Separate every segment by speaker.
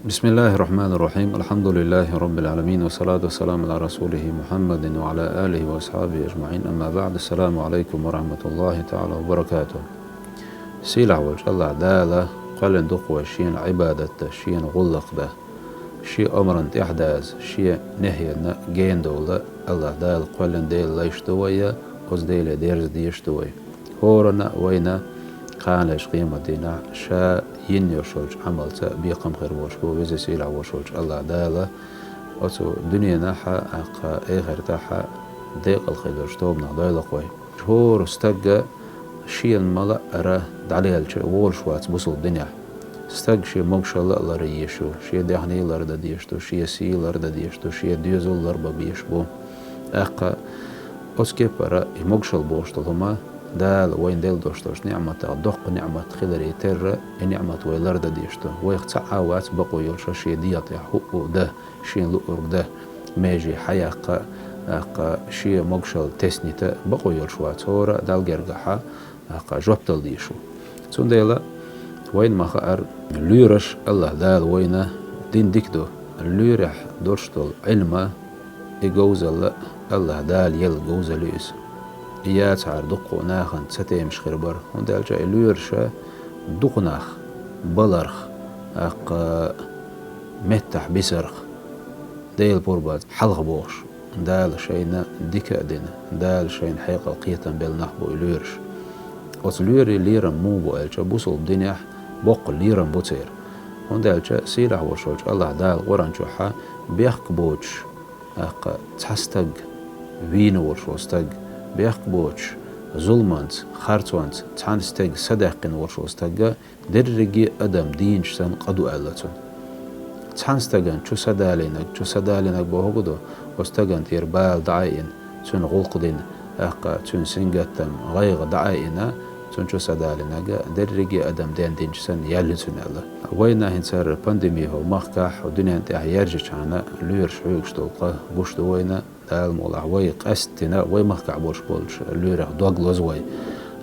Speaker 1: بسم الله الرحمن الرحيم. الحمد لله رب العالمين، والصلاة والسلام على رسوله محمد وعلى آله وأصحابه أجمعين. أما بعد، السلام عليكم ورحمة الله تعالى وبركاته. سيلع وجه الله دالة قلن دقوة شين عبادة شين غلق ده شي أمرا إحداث شي نهي جين دولة الله دال قلن ديل ليش دوية وز ديل ديرز ديش دوية هورنا وينا قالش قيمة دينا شا ينيوشوج عملت بيقم خير وشبو وزي سيلع وشوج الله دالة وتو دنيا ناحا أقا إغير تاحا ديق الخير شتوبنا دايلة قوي هور استقى شي الملا أرى دعليها الوول شوات بصل الدنيا استق شي مقش الله ريشو شي دهني لرد ديشتو شي سي لرد ديشتو شي ديوزو لربا بيشبو أقا أسكيب أرى مقش البوشتو هما دال وين ديل دوشتوش نعمة دق نعمة خلري تر نعمة ويلرد ديشتو ويقطع وات بقو يلشا شي ديات حقو ده شي لؤر ده ميجي حياقا أقا شي مقشل تسنيتا بقو يلشوات هورا دال جرقحا أقا جوبتل ديشو تون ديلا وين ما خار لورش الله دال وينا دين ديكدو لورح دورشتل علما إجوزل الله دال يل جوزليس إيات عار دقو ناخن ستيمش خربر وندال جاي لورشا دقناخ بلرخ أقا متح بسرخ ديل بوربات حلغ بوش دال شينا ديكا دينا دال شين حيقا قيتا بالنحبو لورش وصلوري ليرم موبو ألجا بوصل بدنيح بوق ليرم بوتير وندال جا سيلح وشوج الله دال غران جوحا بيخك بوش أقا تحستق وينو ورشوستق بيخك بوش ظلمانت خارتوانت تحانستق صدقين ورشوستق درجي أدم دينش سن قدو ألتون تحانستقن شو سدالينك بوهقدو وستقن تير بال دعاين تون غلقدين أقا تون سنجتم غيغ دعاينا تون شو سدالينك درجي أدم دينش سن يالتون ألا وينا هنسار بانديمي هو مخكح ودنيا انت يرجع عنا لير شويك شتوقه بوش دوينا دال مولا ويق أستنا ويمخكع بوش بولش لير دوغلوز وي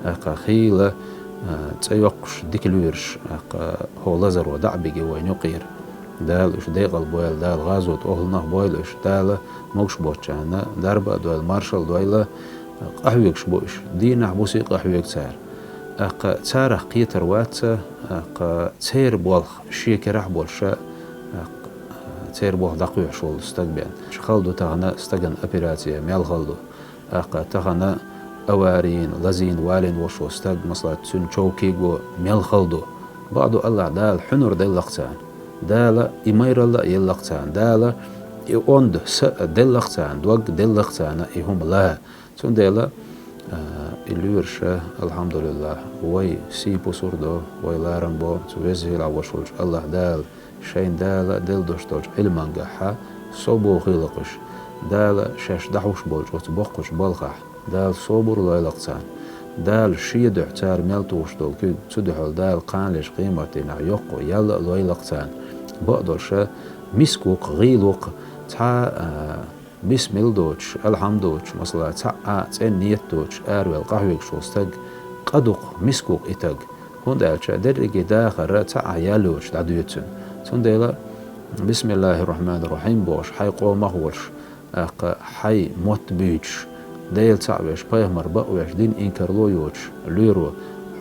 Speaker 1: أقا خيلة تسيوقش ديك ليرش أقا هو لزر ودعبيجي وين يقير دال إش ديقل بويل دال غازوت أهلنا بويل إش دال موكش بوتشانا دربا دويل مارشال دويل قحويكش بوش دينا بوسي قحويك تسار أقا تسارح قيتر واتسا أقا تسير بولخ شيكي راح بولشا تسير بولخ دقوح شول استقبين شخالدو تغنى استقن أبيراتيا ميال خالدو أقا تغنى أوارين لزين والين وشو استق مصلا تسون شوكيقو ميال خالدو بعضو الله دال حنور ديل لقتان دال إمير الله يلقتان دال يوند ديل لقتان دوق ديل لقتان إهم الله تون ديلا اللورشة الحمد لله وي سي بوسوردو وي لارنبو توزي العوشوج الله دال شين دال ديل دوشتوج علمان قحا صوبو خيلقش دال شاش دحوش بولج وتبقش بالخح دال صوبر لايلقتان دال شيد احتار ميلتوش دول كي تدحول دال قانلش قيمتنا يقو يلا لايلقتان بقدرش مسكوك غيلوك تا بسم الدوش الحمدوش مثلا تا تن نيتوش أرويل قهويك شوستق قدوق مسكوك إتق هون دالش درجة داخل تا يالوش تعديتن ثم ديلا بسم الله الرحمن الرحيم بوش حي قوم مهورش أق حي موت بيش ديل تعبش بيهمر بقوش دين إنكرلو يوش ليرو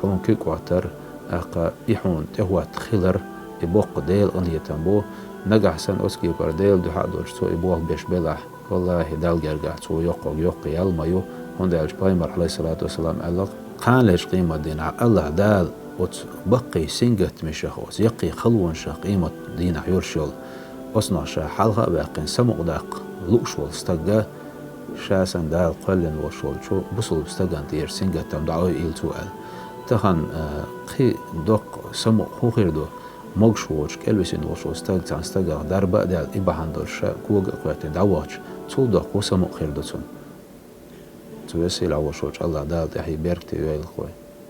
Speaker 1: حون كيك واتر أق إحون تهوات خلر يبوق ديل أنيتنبو نجح سن أسكي ديل دو حدوش تو يبوق بيش بلح والله دال جرجع تو يوق يلمايو هون دالش بايمر عليه الصلاة والسلام قال قالش قيمة دين الله دال وت بقي سنجت مشخوس يقي خلون شا قيمة دين يورشل أصنع شا حلقة باقين سمق داق لوشول استجا شاسن دال قلن وشول شو بصل استجان تير سنجت تم دعوه إل توال تخن قي دق سمق هو خير دو مغشوش كلبسين وشو استجا دربا دال إبهان شا كوج قوات دعواتش تول دق وسمق خير دوتون توسيل عوشوش الله دال تحي بيركتي ويل خوي